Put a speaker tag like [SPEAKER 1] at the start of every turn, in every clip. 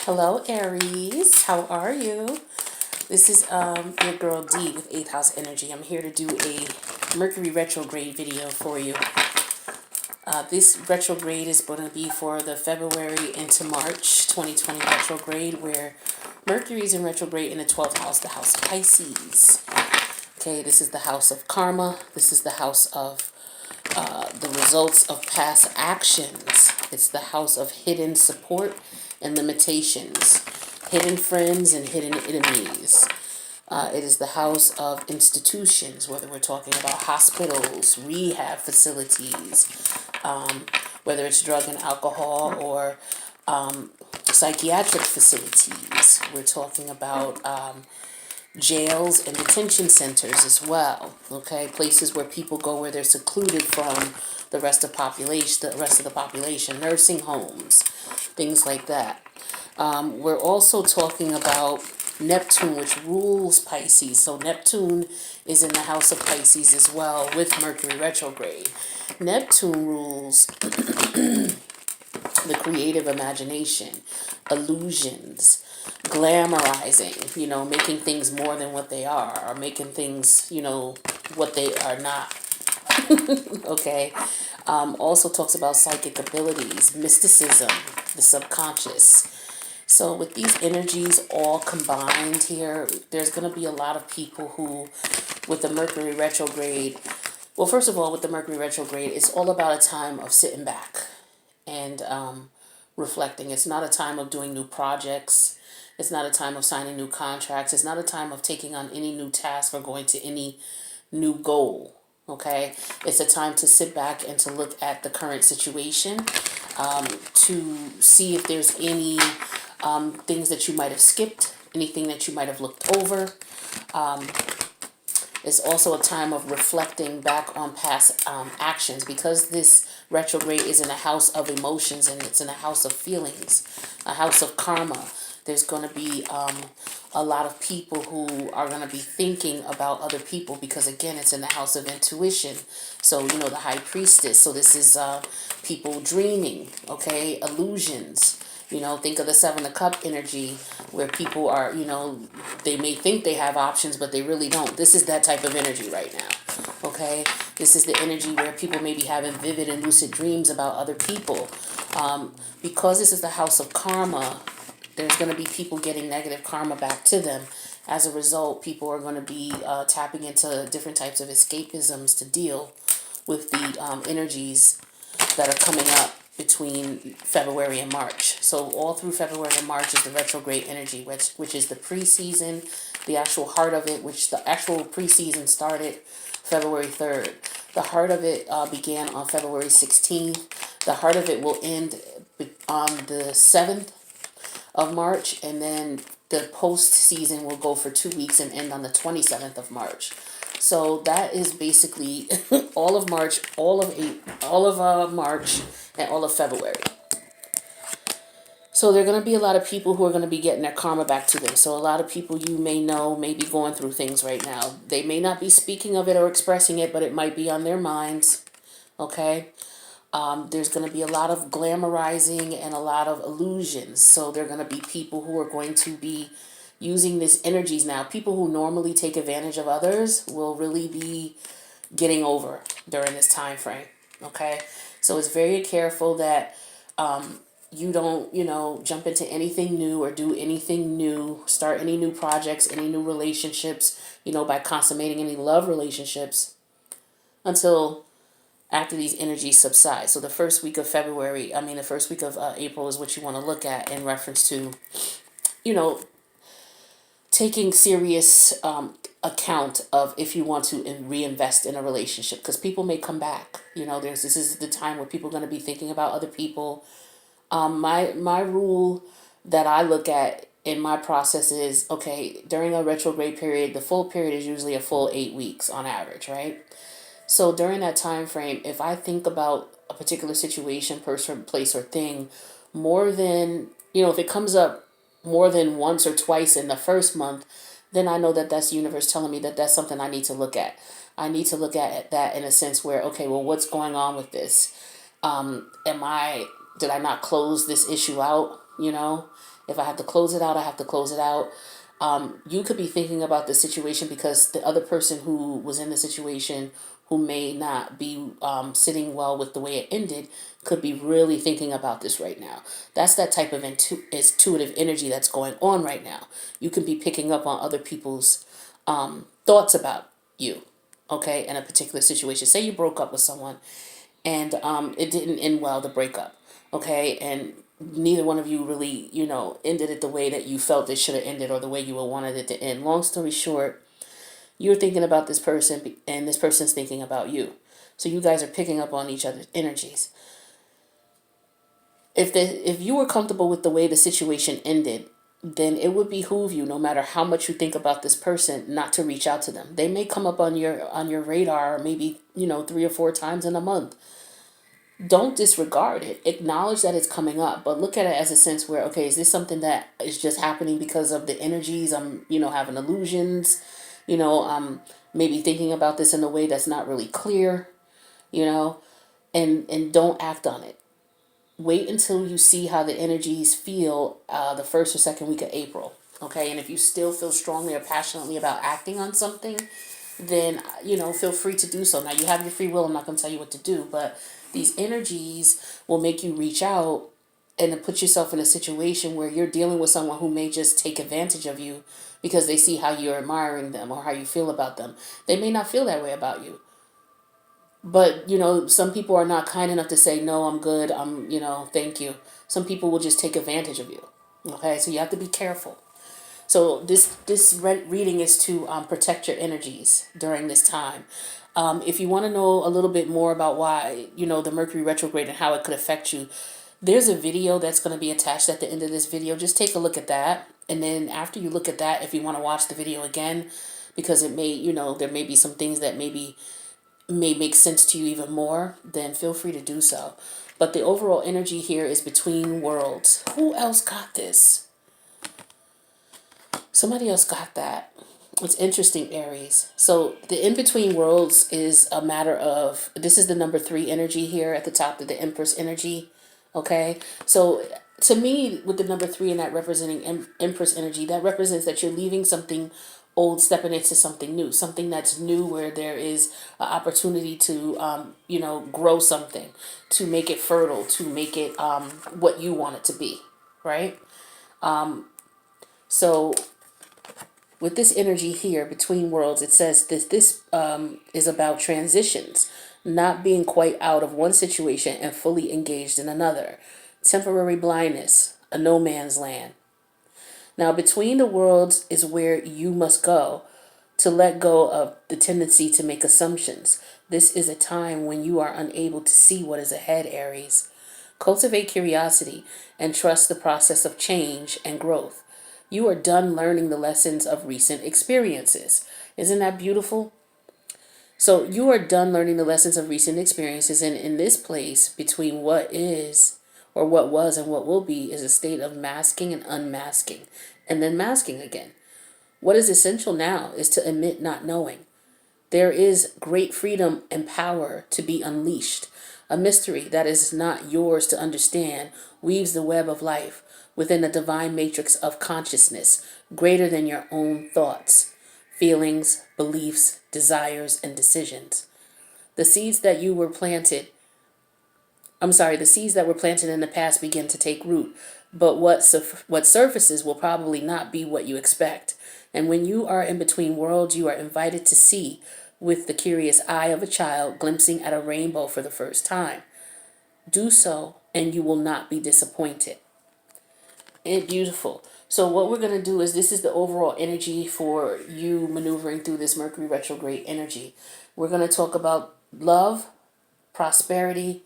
[SPEAKER 1] Hello, Aries. How are you? This is your girl D with 8th House Energy. I'm here to do a Mercury Retrograde video for you. This retrograde is going to be for the February into March 2020 retrograde, where Mercury is in retrograde in the 12th house, the house of Pisces. Okay, this is the house of karma. This is the house of the results of past actions. It's the house of hidden support and limitations, hidden friends and hidden enemies. It is the house of institutions, whether we're talking about hospitals, rehab facilities, whether it's drug and alcohol or psychiatric facilities. We're talking about jails and detention centers as well. Okay, places where people go where they're secluded from the rest of the population, nursing homes, things like that. We're also talking about Neptune, which rules Pisces. So Neptune is in the house of Pisces as well with Mercury retrograde. Neptune rules the creative imagination, illusions, glamorizing, making things more than what they are, or making things, what they are not. Okay. Also talks about psychic abilities, mysticism, the subconscious. So with these energies all combined here, there's going to be a lot of people who, with the Mercury retrograde, well, first of all, with the Mercury retrograde, it's all about a time of sitting back and reflecting. It's not a time of doing new projects. It's not a time of signing new contracts. It's not a time of taking on any new task or going to any new goal. Okay, it's a time to sit back and to look at the current situation, to see if there's any things that you might have skipped, anything that you might have looked over. It's also a time of reflecting back on past actions, because this retrograde is in a house of emotions and it's in a house of feelings, a house of karma. There's going to be a lot of people who are going to be thinking about other people, because again, it's in the house of intuition. So, the high priestess. So this is people dreaming, okay, illusions. Think of the Seven of Cup energy, where people are, they may think they have options, but they really don't. This is that type of energy right now, okay? This is the energy where people may be having vivid and lucid dreams about other people. Because this is the house of karma, there's going to be people getting negative karma back to them. As a result, people are going to be tapping into different types of escapisms to deal with the energies that are coming up between February and March. So all through February and March is the retrograde energy, which is the pre-season, the actual heart of it, which the actual pre-season started February 3rd. The heart of it began on February 16th. The heart of it will end on the 7th of March, and then the post-season will go for 2 weeks and end on the 27th of March. So that is basically all of March, all of March, and all of February. So there are going to be a lot of people who are going to be getting their karma back to them. So a lot of people you may know may be going through things right now. They may not be speaking of it or expressing it, but it might be on their minds. Okay? There's going to be a lot of glamorizing and a lot of illusions. So there are going to be people who are going to be using these energies now. People who normally take advantage of others will really be getting over during this time frame. Okay? So it's very careful that you don't, jump into anything new or do anything new, start any new projects, any new relationships, by consummating any love relationships until after these energies subside. So the first week of April is what you want to look at in reference to, taking serious account of if you want to reinvest in a relationship, because people may come back. This is the time where people are going to be thinking about other people. My rule that I look at in my process is, okay, during a retrograde period, the full period is usually a full 8 weeks on average, right? So during that time frame, if I think about a particular situation, person, place, or thing, more than, if it comes up more than once or twice in the first month, then I know that that's the universe telling me that that's something I need to look at. I need to look at that in a sense where, okay, well, what's going on with this? Did I not close this issue out? You know, if I have to close it out, I have to close it out. You could be thinking about the situation because the other person who was in the situation, who may not be sitting well with the way it ended, could be really thinking about this right now. That's that type of intuitive energy that's going on right now. You can be picking up on other people's thoughts about you, okay, in a particular situation. Say you broke up with someone and it didn't end well, the breakup, okay, and neither one of you really, ended it the way that you felt it should have ended or the way you wanted it to end. Long story short, you're thinking about this person and this person's thinking about you. So you guys are picking up on each other's energies. If you were comfortable with the way the situation ended, then it would behoove you, no matter how much you think about this person, not to reach out to them. They may come up on your radar maybe, 3 or 4 times in a month. Don't disregard it. Acknowledge that it's coming up, but look at it as a sense where, okay, is this something that is just happening because of the energies? I'm, having illusions, maybe thinking about this in a way that's not really clear, you know, and don't act on it. Wait until you see how the energies feel the first or second week of April. Okay, and if you still feel strongly or passionately about acting on something, then feel free to do so. Now you have your free will. I'm not going to tell you what to do, but these energies will make you reach out and to put yourself in a situation where you're dealing with someone who may just take advantage of you because they see how you're admiring them or how you feel about them. They may not feel that way about you. But, some people are not kind enough to say, no, I'm good. Thank you. Some people will just take advantage of you. Okay, so you have to be careful. So this reading is to protect your energies during this time. If you want to know a little bit more about why, the Mercury retrograde and how it could affect you, there's a video that's going to be attached at the end of this video. Just take a look at that. And then after you look at that, if you want to watch the video again, because it may, there may be some things that may make sense to you even more, then feel free to do so. But the overall energy here is between worlds. Who else got this? Somebody else got that. It's interesting, Aries. So the in-between worlds is a matter of, this is the number 3 energy here at the top of the Empress energy. Okay. So to me, with the number 3 and that representing Empress energy, that represents that you're leaving something old, stepping into something new, something that's new where there is an opportunity to, grow something, to make it fertile, to make it what you want it to be. Right. So with this energy here between worlds, it says this is about transitions, not being quite out of one situation and fully engaged in another. Temporary blindness, a no man's land. Now, between the worlds is where you must go to let go of the tendency to make assumptions. This is a time when you are unable to see what is ahead, Aries. Cultivate curiosity and trust the process of change and growth. You are done learning the lessons of recent experiences. Isn't that beautiful? So you are done learning the lessons of recent experiences, and in this place between what is or what was and what will be is a state of masking and unmasking, and then masking again. What is essential now is to admit not knowing. There is great freedom and power to be unleashed. A mystery that is not yours to understand weaves the web of life within a divine matrix of consciousness greater than your own thoughts, feelings, beliefs, desires, and decisions. The seeds that were planted in the past begin to take root, but what surfaces will probably not be what you expect. And when you are in between worlds, you are invited to see with the curious eye of a child glimpsing at a rainbow for the first time. Do so, and you will not be disappointed. And beautiful. So what we're going to do is, this is the overall energy for you maneuvering through this Mercury retrograde energy. We're going to talk about love, prosperity,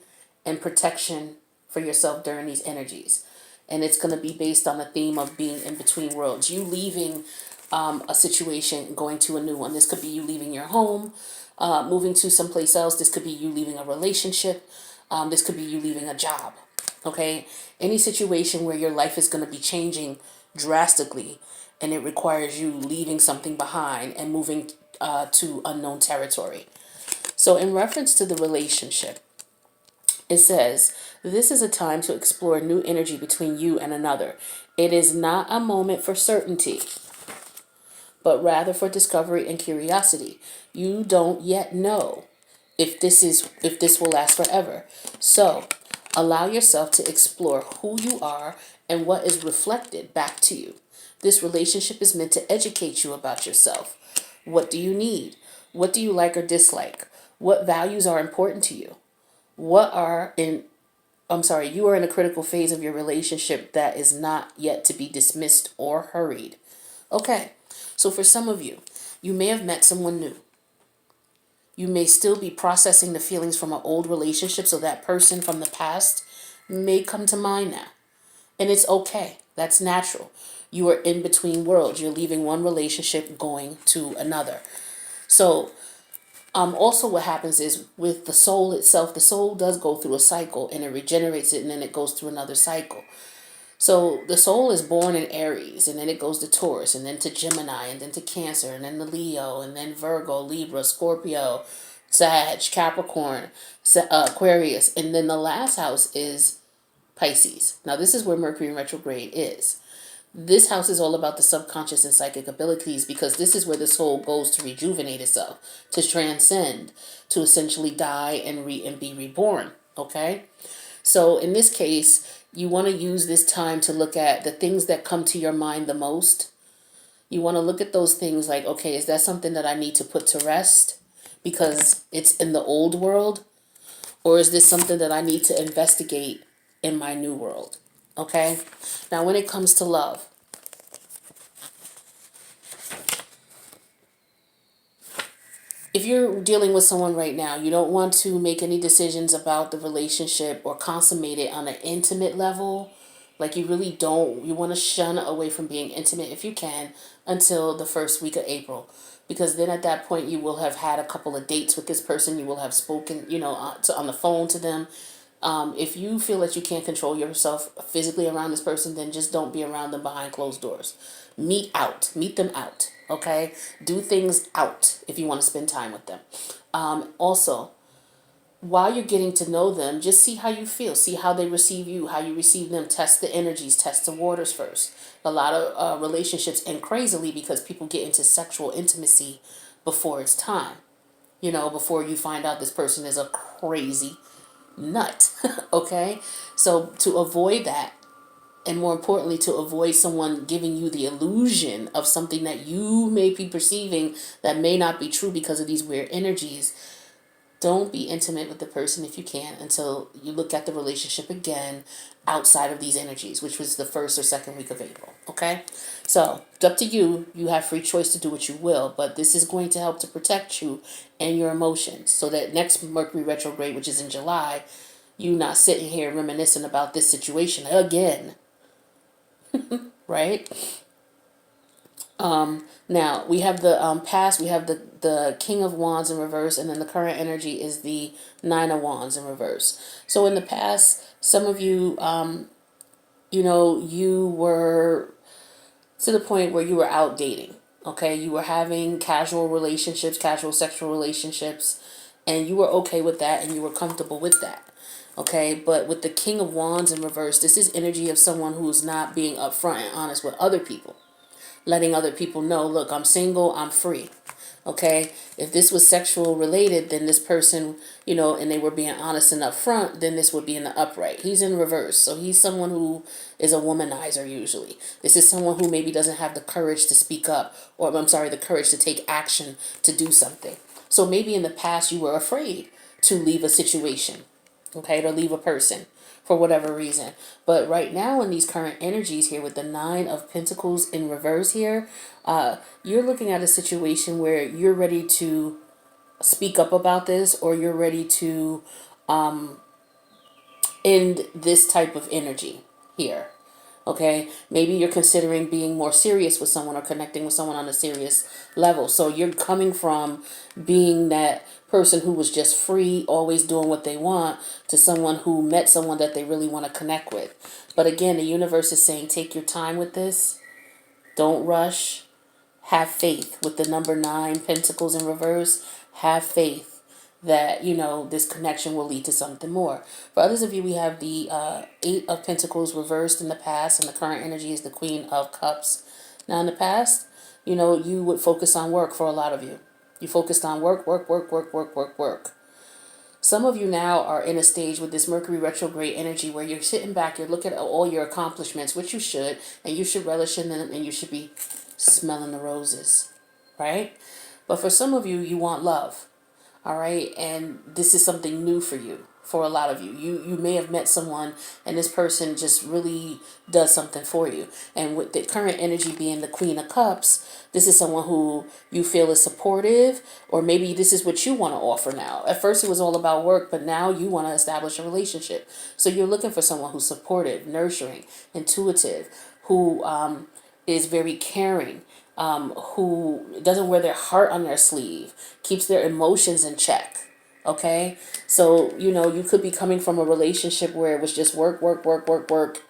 [SPEAKER 1] and protection for yourself during these energies. And it's going to be based on the theme of being in between worlds. You leaving a situation, going to a new one. This could be you leaving your home, moving to someplace else. This could be you leaving a relationship. This could be you leaving a job. Okay? Any situation where your life is going to be changing drastically and it requires you leaving something behind and moving to unknown territory. So in reference to the relationship, It says, this is a time to explore new energy between you and another. It is not a moment for certainty, but rather for discovery and curiosity. You don't yet know if this will last forever. So, allow yourself to explore who you are and what is reflected back to you. This relationship is meant to educate you about yourself. What do you need? What do you like or dislike? What values are important to you? What are in you are in a critical phase of your relationship that is not yet to be dismissed or hurried. Okay, so for some of you, you may have met someone new. You may still be processing the feelings from an old relationship, so that person from the past may come to mind now. And it's okay. That's natural. You are in between worlds. You're leaving one relationship going to another. So, also what happens is with the soul itself, the soul does go through a cycle and it regenerates it and then it goes through another cycle. So the soul is born in Aries, and then it goes to Taurus, and then to Gemini, and then to Cancer, and then to Leo, and then Virgo, Libra, Scorpio, Sag, Capricorn, Aquarius, and then the last house is Pisces. Now this is where Mercury retrograde is. This house is all about the subconscious and psychic abilities, because this is where the soul goes to rejuvenate itself, to transcend, to essentially die and be reborn. Okay? So in this case, you want to use this time to look at the things that come to your mind the most. You want to look at those things like, okay, is that something that I need to put to rest because it's in the old world? Or is this something that I need to investigate in my new world? Okay? Now, when it comes to love, if you're dealing with someone right now, you don't want to make any decisions about the relationship or consummate it on an intimate level. Like you really don't. You want to shun away from being intimate if you can until the first week of April. Because then at that point you will have had a couple of dates with this person. You will have spoken, on the phone to them. If you feel that you can't control yourself physically around this person, then just don't be around them behind closed doors. Meet them out, okay? Do things out if you want to spend time with them. Also, while you're getting to know them, just see how you feel. See how they receive you, how you receive them. Test the energies, test the waters first. A lot of relationships end crazily because people get into sexual intimacy before it's time. Before you find out this person is a crazy nut. Okay? So to avoid that, and more importantly, to avoid someone giving you the illusion of something that you may be perceiving that may not be true because of these weird energies, don't be intimate with the person if you can until you look at the relationship again outside of these energies, which was the first or second week of April. Okay? So it's up to you. You have free choice to do what you will, but this is going to help to protect you and your emotions so that next Mercury retrograde, which is in July, you not sitting here reminiscing about this situation again. Right? Now we have the past. We have the King of Wands in reverse, and then the current energy is the Nine of Wands in reverse. So in the past, some of you, you were to the point where you were out dating. Okay, you were having casual relationships, casual sexual relationships, and you were okay with that, and you were comfortable with that. Okay, but with the King of Wands in reverse, this is energy of someone who's not being upfront and honest with other people, letting other people know, look, I'm single, I'm free. Okay, if this was sexual related, then this person, and they were being honest and upfront, then this would be in the upright. He's in reverse, so he's someone who is a womanizer usually. This is someone who maybe doesn't have the courage to speak up, or the courage to take action to do something. So maybe in the past you were afraid to leave a situation, okay, to leave a person for whatever reason. But right now in these current energies here with the Nine of Pentacles in reverse here, you're looking at a situation where you're ready to speak up about this, or you're ready to end this type of energy here. Okay, maybe you're considering being more serious with someone or connecting with someone on a serious level. So you're coming from being that person who was just free, always doing what they want, to someone who met someone that they really want to connect with. But again, the universe is saying take your time with this. Don't rush. Have faith with the number 9 Pentacles in reverse. Have faith that, you know, this connection will lead to something more. For others of you, we have the Eight of Pentacles reversed in the past, and the current energy is the Queen of Cups. Now, in the past, you know, you would focus on work for a lot of you. You focused on work, work, work, work, work, work, work. Some of you now are in a stage with this Mercury retrograde energy where you're sitting back, you're looking at all your accomplishments, which you should, and you should relish in them, and you should be smelling the roses, right? But for some of you, you want love. All right, and this is something new for you. For a lot of you, you may have met someone and this person just really does something for you. And with the current energy being the Queen of Cups, this is someone who you feel is supportive, or maybe this is what you want to offer now. At first it was all about work, but now you want to establish a relationship. So you're looking for someone who's supportive, nurturing, intuitive, who is very caring, who doesn't wear their heart on their sleeve, keeps their emotions in check. Okay? So, you know, you could be coming from a relationship where it was just work, work, work, work, work.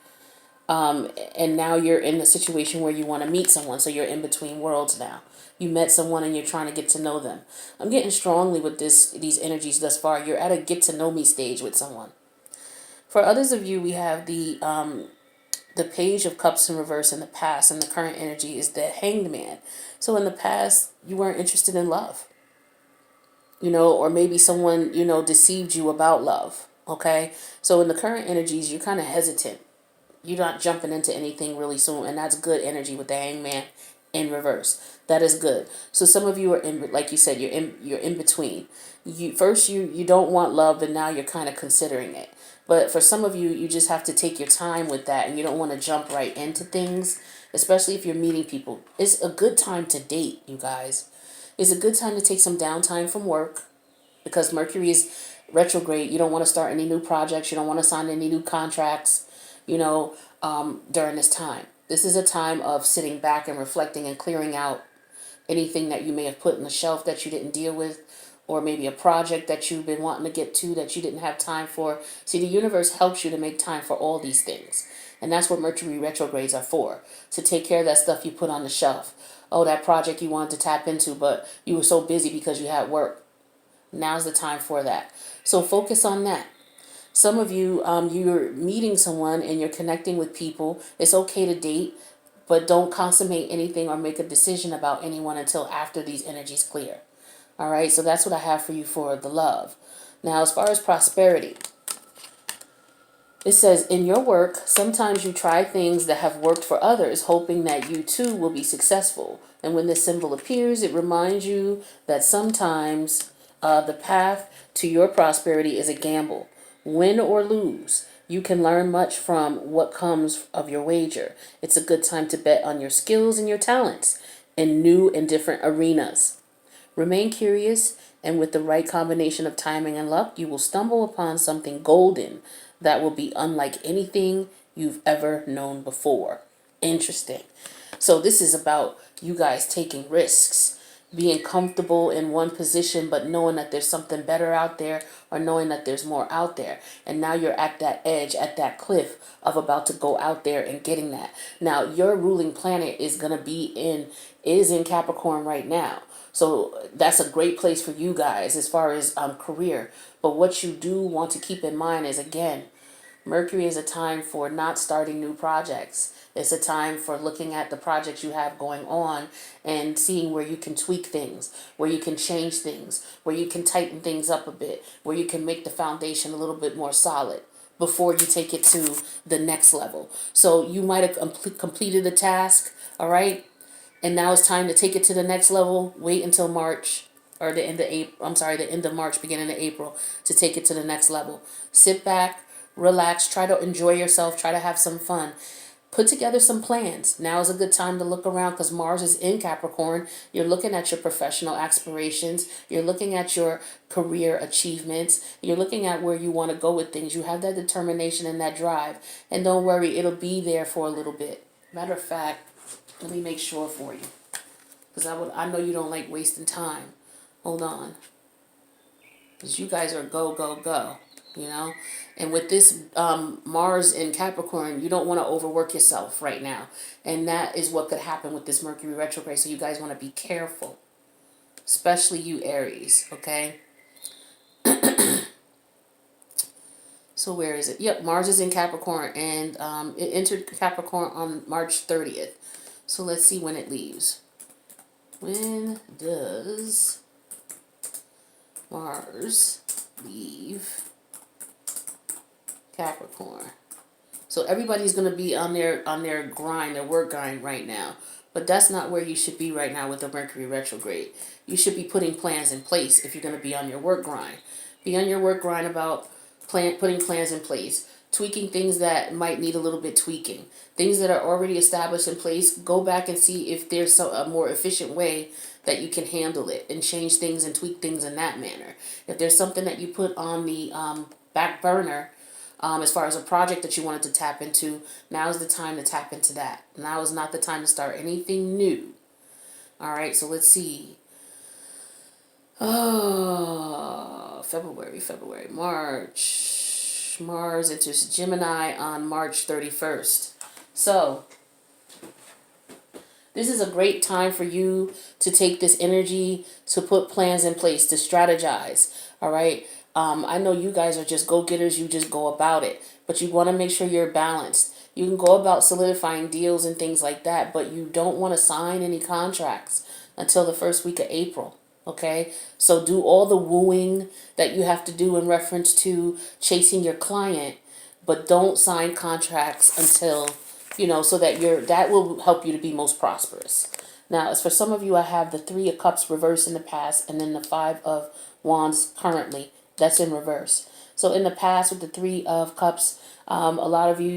[SPEAKER 1] And now you're in the situation where you want to meet someone. So you're in between worlds now. You met someone and you're trying to get to know them. I'm getting strongly with these energies thus far. You're at a get to know me stage with someone. For others of you, we have the Page of Cups in reverse in the past, and the current energy is the Hanged Man. So in the past, you weren't interested in love, you know, or maybe someone, you know, deceived you about love. Okay, so in the current energies, you're kind of hesitant. You're not jumping into anything really soon, and that's good energy with the Hangman in reverse. That is good. So some of you are in, like you said, you're in between. You don't want love, and now you're kind of considering it. But for some of you, you just have to take your time with that, and you don't want to jump right into things, especially if you're meeting people. It's a good time to date, you guys. It's a good time to take some downtime from work, because Mercury is retrograde. You don't want to start any new projects. You don't want to sign any new contracts, you know, during this time. This is a time of sitting back and reflecting and clearing out anything that you may have put on the shelf that you didn't deal with, or maybe a project that you've been wanting to get to that you didn't have time for. See, the universe helps you to make time for all these things. And that's what Mercury retrogrades are for, to take care of that stuff you put on the shelf. Oh, that project you wanted to tap into, but you were so busy because you had work. Now's the time for that. So focus on that. Some of you, you're meeting someone and you're connecting with people. It's okay to date, but don't consummate anything or make a decision about anyone until after these energies clear. All right, so that's what I have for you for the love. Now, as far as prosperity, it says, in your work, sometimes you try things that have worked for others, hoping that you too will be successful. And when this symbol appears, it reminds you that sometimes the path to your prosperity is a gamble. Win or lose, you can learn much from what comes of your wager. It's a good time to bet on your skills and your talents in new and different arenas. Remain curious, and with the right combination of timing and luck, you will stumble upon something golden that will be unlike anything you've ever known before. Interesting. So this is about you guys taking risks, being comfortable in one position, but knowing that there's something better out there, or knowing that there's more out there. And now you're at that edge, at that cliff of about to go out there and getting that. Now, your ruling planet is going to is in Capricorn right now. So that's a great place for you guys as far as career. But what you do want to keep in mind is, again, Mercury is a time for not starting new projects. It's a time for looking at the projects you have going on and seeing where you can tweak things, where you can change things, where you can tighten things up a bit, where you can make the foundation a little bit more solid before you take it to the next level. So you might have completed a task, all right? And now it's time to take it to the next level. Wait until March, or the end of April. I'm sorry, the end of March, beginning of April, to take it to the next level. Sit back, relax, try to enjoy yourself, try to have some fun. Put together some plans. Now is a good time to look around, because Mars is in Capricorn. You're looking at your professional aspirations. You're looking at your career achievements. You're looking at where you want to go with things. You have that determination and that drive. And don't worry, it'll be there for a little bit. Matter of fact, let me make sure for you, because I know you don't like wasting time. Hold on, because you guys are go, go, go, you know. And with this Mars in Capricorn, you don't want to overwork yourself right now. And that is what could happen with this Mercury retrograde. So you guys want to be careful, especially you Aries, okay? So where is it? Yep, Mars is in Capricorn, and it entered Capricorn on March 30th. So let's see when it leaves. When does Mars leave Capricorn? So everybody's going to be on their grind, their work grind right now. But that's not where you should be right now with the Mercury retrograde. You should be putting plans in place if you're going to be on your work grind. Be on your work grind about putting plans in place, tweaking things that might need a little bit tweaking. Things that are already established in place, go back and see if there's a more efficient way that you can handle it and change things and tweak things in that manner. If there's something that you put on the back burner, as far as a project that you wanted to tap into, now is the time to tap into that. Now is not the time to start anything new. All right, so let's see. Oh, February, March. Mars enters Gemini on March 31st. So, this is a great time for you to take this energy to put plans in place, to strategize. All right. I know you guys are just go-getters. You just go about it. But you want to make sure you're balanced. You can go about solidifying deals and things like that, but you don't want to sign any contracts until the first week of April. Okay. So do all the wooing that you have to do in reference to chasing your client, but don't sign contracts until, so that that will help you to be most prosperous. Now, as for some of you, I have the Three of Cups reversed in the past, and then the Five of Wands currently. That's in reverse. So in the past with the Three of Cups, a lot of you,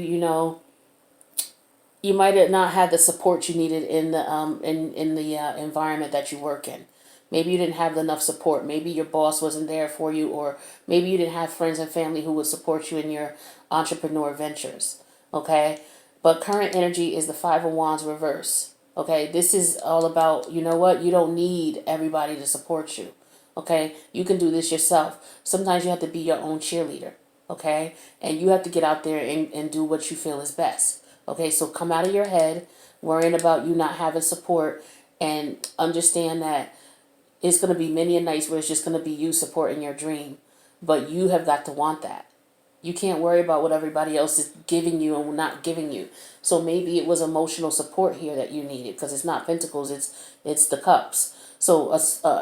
[SPEAKER 1] you might have not had the support you needed in the environment that you work in. Maybe you didn't have enough support. Maybe your boss wasn't there for you, or maybe you didn't have friends and family who would support you in your entrepreneur ventures. Okay? But current energy is the Five of Wands reverse. Okay? This is all about, you know what? You don't need everybody to support you. Okay? You can do this yourself. Sometimes you have to be your own cheerleader. Okay? And you have to get out there and do what you feel is best. Okay? So come out of your head worrying about you not having support, and understand that it's going to be many a nights where it's just going to be you supporting your dream. But you have got to want that. You can't worry about what everybody else is giving you and not giving you. So maybe it was emotional support here that you needed, because it's not pentacles, it's the cups. So,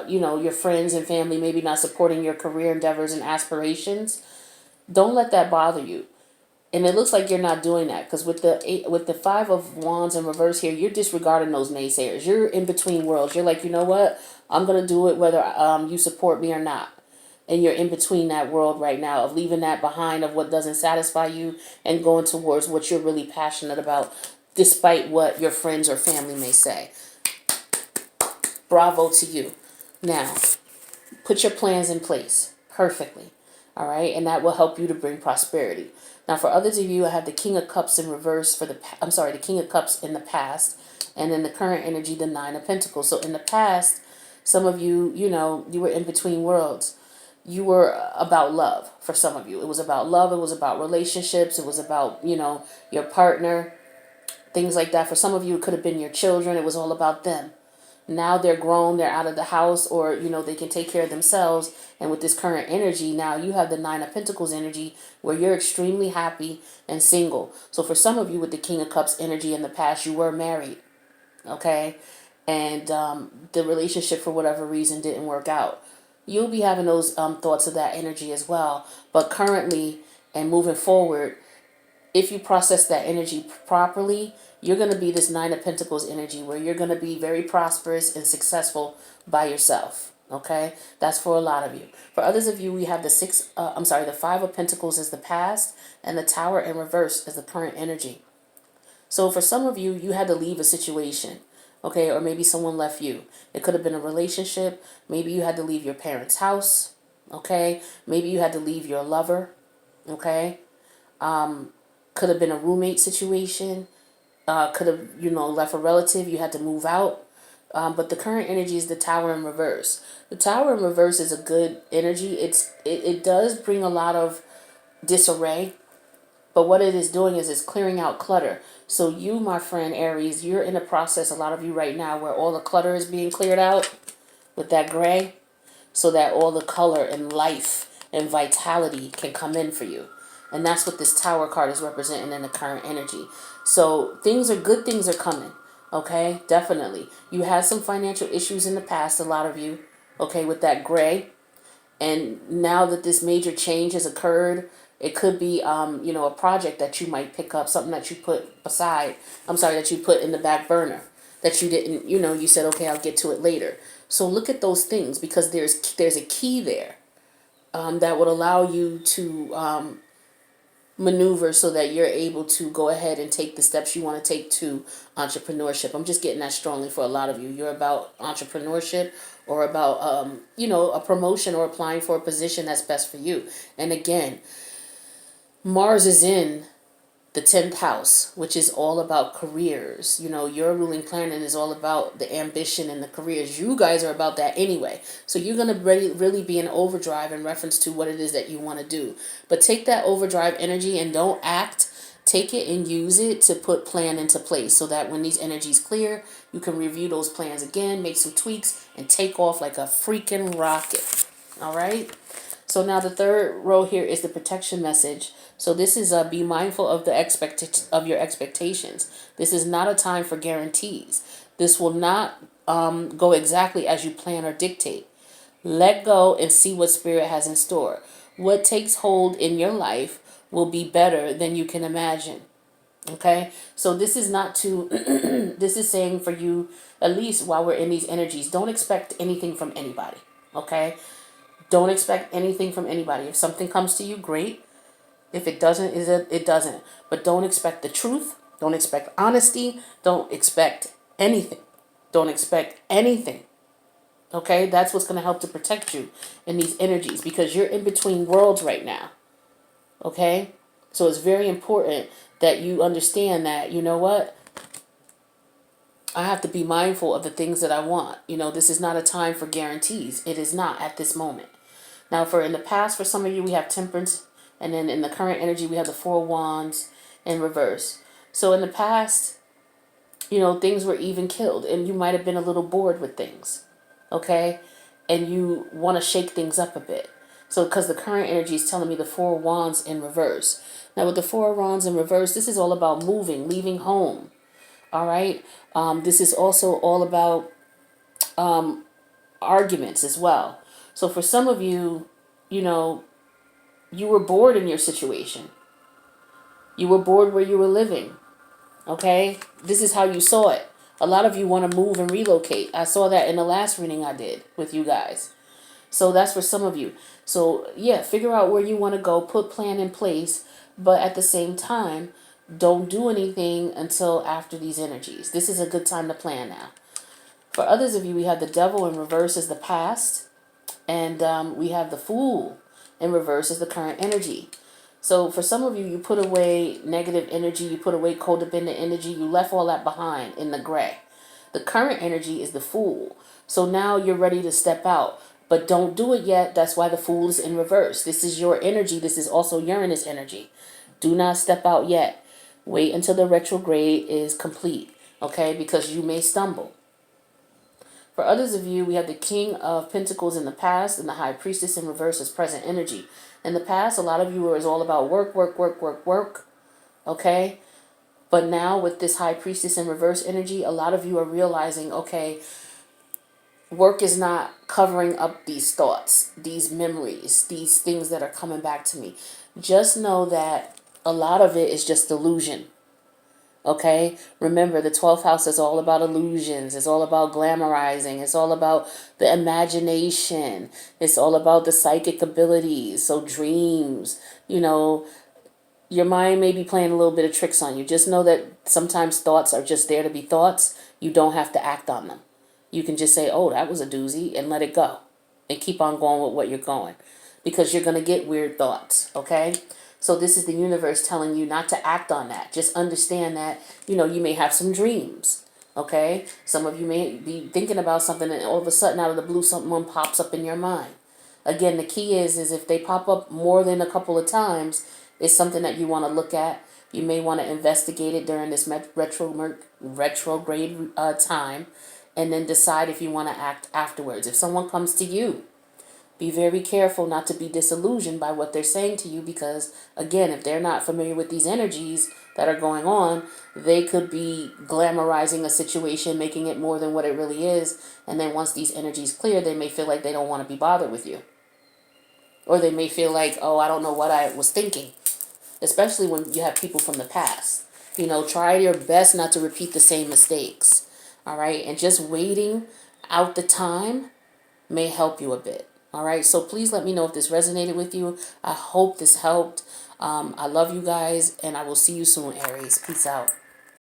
[SPEAKER 1] your friends and family maybe not supporting your career endeavors and aspirations. Don't let that bother you. And it looks like you're not doing that, because with the Five of Wands in reverse here, you're disregarding those naysayers. You're in between worlds. You're like, you know what? I'm going to do it whether you support me or not. And you're in between that world right now of leaving that behind, of what doesn't satisfy you, and going towards what you're really passionate about, despite what your friends or family may say. Bravo to you. Now, put your plans in place perfectly. All right. And that will help you to bring prosperity. Now, for others of you, I have the King of Cups in reverse the King of Cups in the past, and in the current energy, the Nine of Pentacles. So in the past, some of you, you were in between worlds. You were about love for some of you. It was about love. It was about relationships. It was about, your partner, things like that. For some of you, it could have been your children. It was all about them. Now they're grown, they're out of the house, or, they can take care of themselves. And with this current energy, now you have the Nine of Pentacles energy where you're extremely happy and single. So for some of you with the King of Cups energy in the past, you were married, okay? And the relationship, for whatever reason, didn't work out. You'll be having those thoughts of that energy as well. But currently and moving forward, if you process that energy properly, you're going to be this Nine of Pentacles energy where you're going to be very prosperous and successful by yourself. Okay? That's for a lot of you. For others of you, we have the Five of Pentacles is the past, and the Tower in reverse is the current energy. So for some of you, you had to leave a situation. Okay? Or maybe someone left you. It could have been a relationship. Maybe you had to leave your parents' house. Okay? Maybe you had to leave your lover. Okay? Could have been a roommate situation. Could have, left a relative. You had to move out. But the current energy is the Tower in reverse. The Tower in reverse is a good energy. It does bring a lot of disarray. But what it is doing is it's clearing out clutter. So you, my friend Aries, you're in a process, a lot of you right now, where all the clutter is being cleared out with that gray, so that all the color and life and vitality can come in for you. And that's what this Tower card is representing in the current energy. So good things are coming. Okay, definitely. You had some financial issues in the past, a lot of you, okay, with that gray. And now that this major change has occurred, it could be, a project that you might pick up, something that you put aside. That you put in the back burner, that you didn't, you said, okay, I'll get to it later. So look at those things, because there's a key there, that would allow you to maneuver so that you're able to go ahead and take the steps you want to take to entrepreneurship. I'm just getting that strongly for a lot of you. You're about entrepreneurship, or about a promotion, or applying for a position that's best for you. And again, Mars is in the 10th house, which is all about careers. Your ruling planet is all about the ambition and the careers. You guys are about that anyway. So you're going to really be in overdrive in reference to what it is that you want to do. But take that overdrive energy and don't act. Take it and use it to put plan into place, so that when these energies clear, you can review those plans again, make some tweaks, and take off like a freaking rocket. All right? So now the third row here is the protection message. So this is be mindful of your expectations. This is not a time for guarantees. This will not go exactly as you plan or dictate. Let go and see what Spirit has in store. What takes hold in your life will be better than you can imagine. Okay, so this is not to, this is saying for you, at least while we're in these energies, don't expect anything from anybody. Okay, don't expect anything from anybody. If something comes to you, great. If it doesn't, it doesn't. But don't expect the truth. Don't expect honesty. Don't expect anything. Don't expect anything. Okay? That's what's going to help to protect you in these energies, because you're in between worlds right now. Okay? So it's very important that you understand that, you know what? I have to be mindful of the things that I want. This is not a time for guarantees. It is not at this moment. Now, in the past, for some of you, we have Temperance, and then in the current energy, we have the Four of Wands in reverse. So in the past, things were even killed, and you might have been a little bored with things, okay? And you want to shake things up a bit. So because the current energy is telling me the Four of Wands in reverse. Now, with the Four of Wands in reverse, this is all about moving, leaving home, all right? This is also all about arguments as well. So for some of you, you were bored in your situation. You were bored where you were living. Okay? This is how you saw it. A lot of you want to move and relocate. I saw that in the last reading I did with you guys. So that's for some of you. So yeah, figure out where you want to go, put plan in place, but at the same time, don't do anything until after these energies. This is a good time to plan now. For others of you, we have the Devil in reverse as the past, and we have the Fool in reverse as the current energy. So for some of you, you put away negative energy, you put away codependent energy, you left all that behind in the gray. The current energy is the Fool. So now you're ready to step out, but don't do it yet. That's why the Fool is in reverse. This is your energy. This is also Uranus energy. Do not step out yet. Wait until the retrograde is complete, okay? Because you may stumble. For others of you, we have the King of Pentacles in the past and the High Priestess in reverse as present energy. In the past, a lot of you were all about work, work, work, work, work, okay? But now with this High Priestess in reverse energy, a lot of you are realizing, okay, work is not covering up these thoughts, these memories, these things that are coming back to me. Just know that a lot of it is just illusion. Okay, remember the 12th house is all about illusions. It's all about glamorizing. It's all about the imagination. It's all about the psychic abilities. So dreams, your mind may be playing a little bit of tricks on you. Just know that sometimes thoughts are just there to be thoughts. You don't have to act on them. You can just say, oh, that was a doozy, and let it go. And keep on going with what you're going. Because you're going to get weird thoughts, okay? So this is the universe telling you not to act on that. Just understand that, you may have some dreams, okay? Some of you may be thinking about something and all of a sudden out of the blue, something pops up in your mind. Again, the key is if they pop up more than a couple of times, it's something that you want to look at. You may want to investigate it during this retrograde time and then decide if you want to act afterwards. If someone comes to you Be very careful not to be disillusioned by what they're saying to you, because again, if they're not familiar with these energies that are going on, they could be glamorizing a situation, making it more than what it really is. And then once these energies clear, they may feel like they don't want to be bothered with you. Or they may feel like, oh, I don't know what I was thinking. Especially when you have people from the past. Try your best not to repeat the same mistakes. All right. And just waiting out the time may help you a bit. All right. So please let me know if this resonated with you. I hope this helped. I love you guys, and I will see you soon, Aries. Peace out.